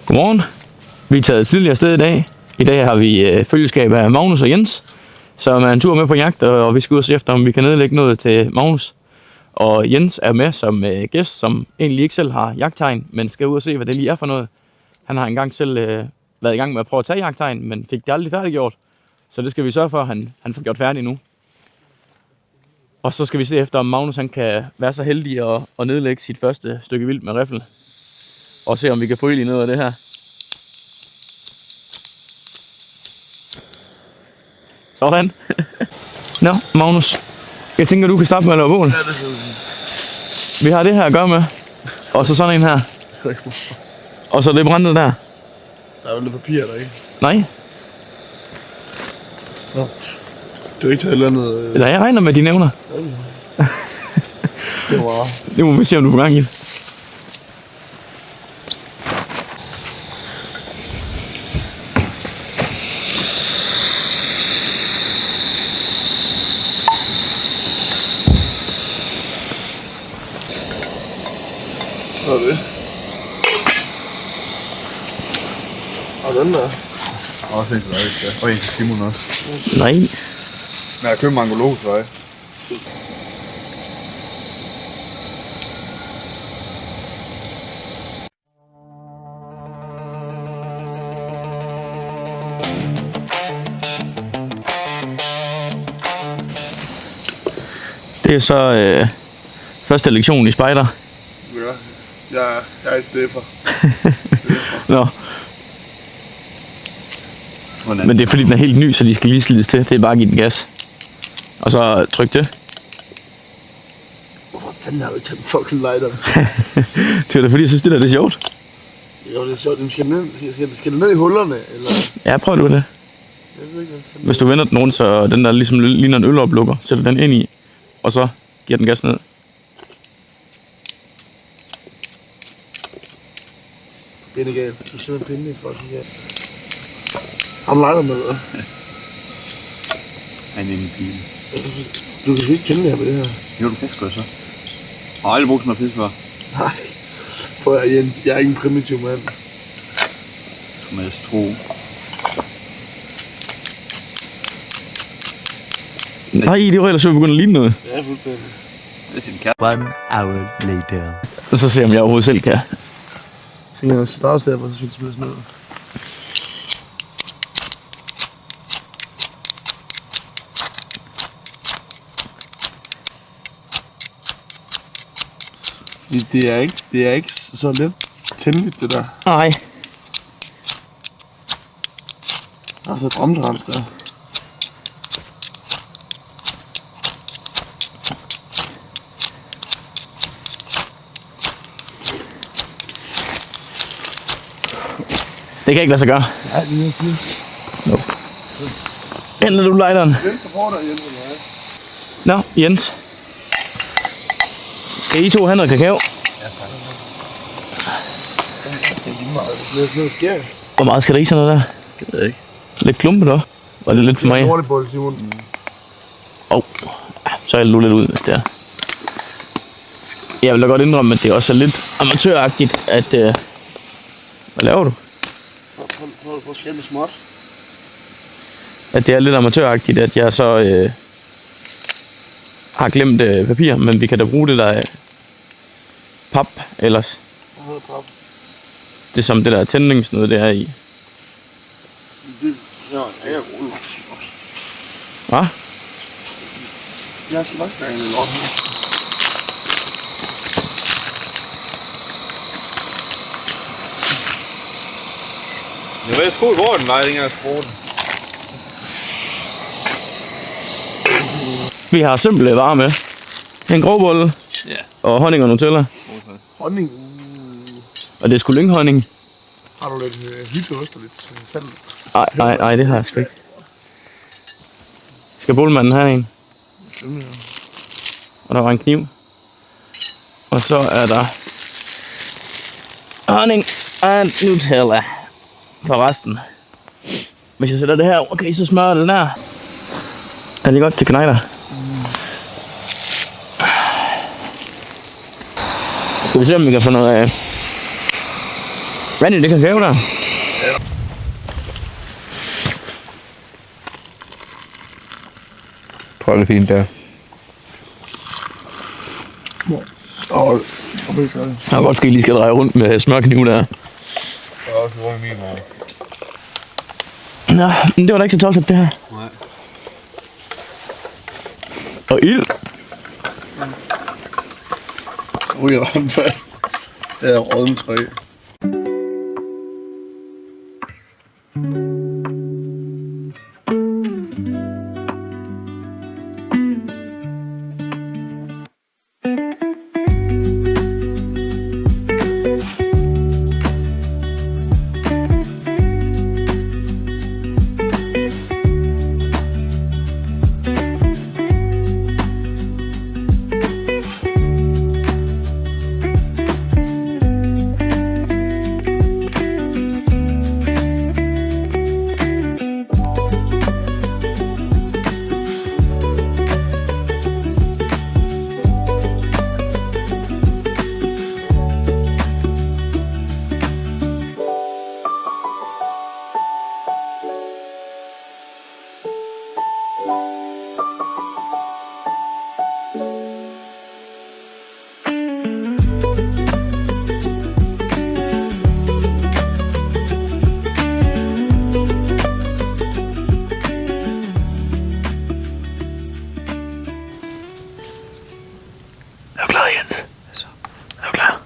Godmorgen. Vi er taget tidligere afsted i dag. I dag har vi følgeskab af Magnus og Jens, som er en tur med på jagt, og vi skal ud og se efter, om vi kan nedlægge noget til Magnus. Og Jens er med som gæst, som egentlig ikke selv har jagttegn, men skal ud og se, hvad det lige er for noget. Han har engang selv været i gang med at prøve at tage jagttegn, men fik det aldrig færdiggjort. Så det skal vi sørge for, at han får gjort færdig nu. Og så skal vi se efter, om Magnus han kan være så heldig at nedlægge sit første stykke vildt med riffel. Og se, om vi kan få i noget af det her. Sådan. Nå, Magnus. Jeg tænker, du kan starte med at lave bål. Ja, det er Vi har det her at gøre med. Og så sådan en her. Og så det brændede der. Der er jo lidt papir der, ikke? Nej. Nå. Du har ikke taget et eller andet... Nej, jeg regner med, de nævner. Det var... Det må vi se, om du får gang i det. Så er det. Og den der. Også en til dig, ja. Og en til Simon også. Nej. Men jeg køber mangolo til dig. Det er så første lektion i spejder. Ja, jeg er et steffer. Nå. Men det er fordi, den er helt ny, så de skal lige slides til. Det er bare at give den gas. Og så tryk det. Hvorfor fanden har du ikke taget en fucking lighter? Det er da fordi, jeg synes, det der det er sjovt. Jo, det er sjovt. Skal den ned i hullerne, eller? Ja, prøv du det. Jeg ved ikke, hvad fanden... Hvis du vender den rundt, så den der ligesom ligner en øloplukker, sætter den ind i, og så giver den gas ned. Pinde galt. Du sidder en pinde i fucking galt. Ham lighter med, eller? Han er en bil. Du kan ikke tænde det her med det her. Jo, du kan sgu så. Jeg har aldrig brugt sådan noget pisse før. Nej. Prøv at Jens, jeg er ikke en primitiv mand. Som jeg tro. Nej, det var ellers begyndt at ligne noget. Ja, fuldstændig. Det er sin kære. 1 hour later. Og så ser jeg, om jeg overhovedet selv kan. Jeg tænker, jeg skal starte der, hvor så skal det spilles ned. Det er ikke så let tændeligt, det der. Nej. Altså et omdrejt der. Det kan ikke lade sig gøre. Nej, det er jeg sige. No. Henter du lighteren? Hvem der får dig, Jens, eller Nå, Jens. Skal I to have noget kakao? Ja, tak. Det er lige meget. Det er sådan noget sker. Hvor meget skal der i sådan noget der? Det ved jeg ikke. Lidt klumpet også? Var det lidt for mig? Det er en lortebold, Simon. Så er jeg lidt ud, hvis det er. Jeg vil da godt indrømme, at det også er lidt amatøragtigt, at... Hvad laver du? Prøv at skabe småt. At det er lidt amatøragtigt, at jeg så har glemt papir, men vi kan da bruge det der pap ellers. Hvad hedder pap? Det er som det der tændningsnød, det er i. Det er roligt. Hvad? Jeg skal nok gøre en lort. Jeg ved sgu, hvor den var, ikke engang spurgte. Vi har simple varer med. En grovbolle Ja. og honning og Nutella. Okay. Honning. Og det er sgu lynghonning. Har du lidt hytteost og lidt salt? Nej, det har jeg sgu ikke. Skal boldmanden have en? Og der var en kniv. Og så er der honning og Nutella for resten. Hvis jeg sætter det her, okay, så smører det der. Er det godt til knejder? Skal vi se, om vi kan få noget vand i det kakao der? Prøv det fint der. Jeg har godt ske, lige skal dreje rundt med smørkniv der. Der er også noget i min mor. Nå, men det var da ikke så tosset det her. Nej. Og ild. Ui, ramme fat. Det er rådden træ. Er du klar, Jens? Er du klar?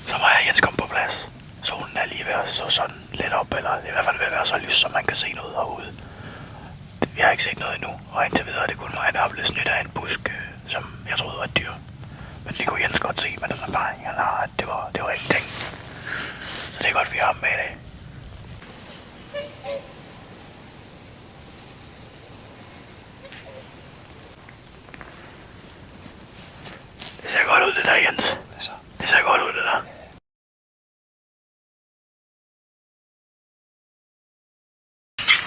Så må jeg Jens komme på plads. Solen er lige ved at så sådan lidt op, eller i hvert fald ved at være så lys, så man kan se noget herude. Vi har ikke set noget endnu, og indtil videre er det kun mig, der er blevet snydt af en busk, som jeg troede var et dyr. Men det kunne Jens godt se med den erfaring, han har, at det var ingenting. Så det er godt, vi har ham med i dag. Det ser godt ud, det der, Jens. Det ser godt ud, det der.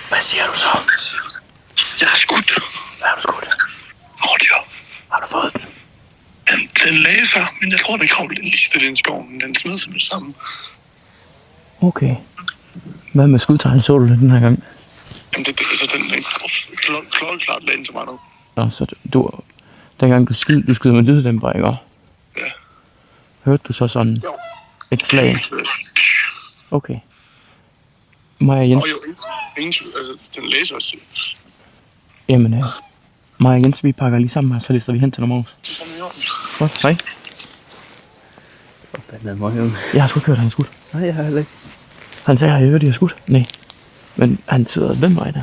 Hvad siger du så? Jeg har skudt. Hvad har du skudt? Rådyr. Har du fået den? Den læser, men jeg tror, den kravlede lige til den skov, men den smed sig med det samme. Okay. Hvad med skudtegn så du den her gang? Jamen, så den klokkeklart lagde den til mig nu. Nå, så du dengang du skød med lyddæmper, ikke? Ja. Hørte du så sådan Jo. et slag? Okay. Mig og Jens. Altså, den læser også. Jamen, mig og Jens, vi pakker lige sammen her, så lister vi hen til Nordmagnus. Godt, hej. Jeg har sgu ikke hørt, at han er skudt. Nej, jeg har heller ikke. Han sagde, at jeg hørte, at jeg er skudt. Nej. Men han sidder den vej der.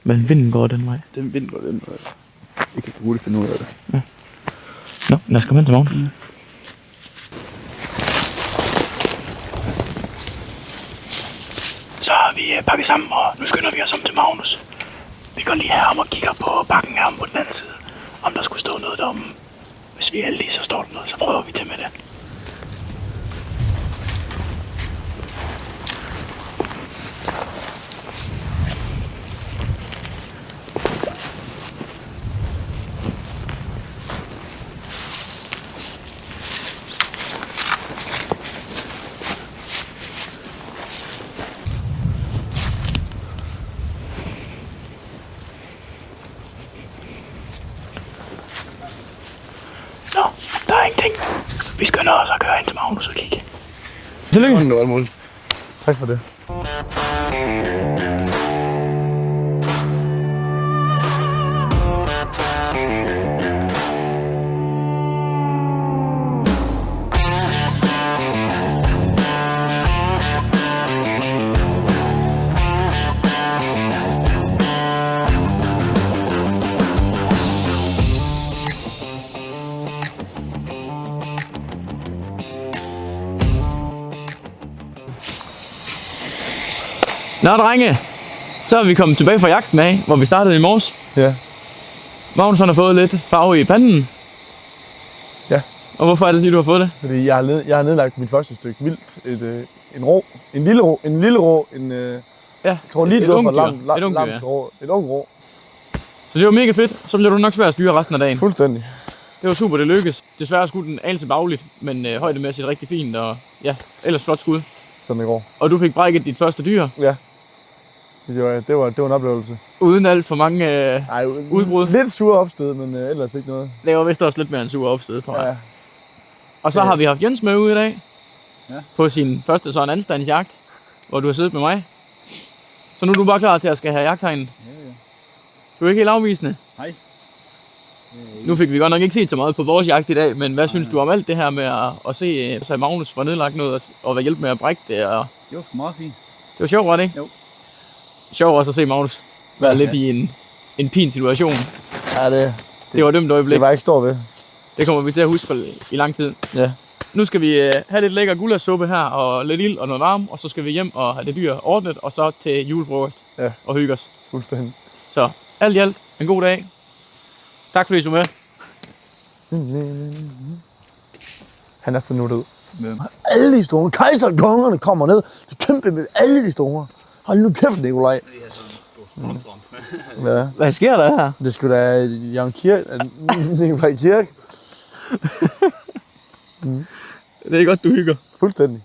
Men vinden går den vej. Den vind går den vej. Jeg kan hurtigt finde ud af det. Ja. Nå, lad os komme hen til Magnus. Så har vi pakket sammen, og nu skynder vi os om til Magnus. Vi går lige herom og kigger på bakken her på den anden side. Om der skulle stå noget deromme. Hvis vi er heldige, så står der noget, så prøver vi til med det. Nå, der er ingenting. Vi skynder os at køre ind til Magnus og kigge. Tillykke. Tak for det. Nå, drenge. Så er vi kommet tilbage fra jagten af, hvor vi startede i morges. Ja. Magnus har fået lidt farve i panden. Ja. Og hvorfor er det lige, du har fået det? Fordi jeg har nedlagt mit første stykke vildt. En lille rå. Jeg tror lige, det var for et ung rå. Så det var mega fedt. Så bliver du nok svært at styre resten af dagen. Fuldstændig. Det var super, det lykkedes. Desværre skulle den altid bagligt, men højdemæssigt rigtig fint, og ja, ellers flot skud. Sådan det går. Og du fik brækket dit første dyr, Ja. Det var en oplevelse. uden alt for mange udbrud. Lidt sure opstød, men ellers ikke noget. Det var vist også lidt mere en sur opsted, tror jeg. Ja. Og så har vi haft Jens med ude i dag, Ja. på sin første sådan anstandsjagt, hvor du har siddet med mig. Så nu er du bare klar til at skal have jagttegnen. Ja. Du er ikke helt afvisende. Hej. Nu fik vi godt nok ikke set så meget på vores jagt i dag, men hvad synes du om alt det her med at se Magnus få nedlagt noget og være hjælp med at brække det? Og Det var sgu meget fint. det var sjovt, var det ikke? Jo. Sjovt også at se Magnus være lidt i en pin situation. Ja, Det var et dømt øjeblik. det var ikke stor ved. Det kommer vi til at huske i lang tid. Ja. Nu skal vi have lidt lækker gulassuppe her, og lidt ild og noget varme, og så skal vi hjem og have det dyr ordnet, og så til julefrokost og hygge os. Fuldstændig. Så alt i alt, en god dag. Tak fordi I så med. Han er så nuttet. Hvem? Alle de store kejserkongerne kommer ned. Det er kæmpe med alle de store. Hold nu kæft, Nikolaj. Det er sådan stor Ja. Hvad sker der her? Det skulle da Jørgen Kirk, Nikolaj Kirk. Det er godt, du hygger. Fuldstændig.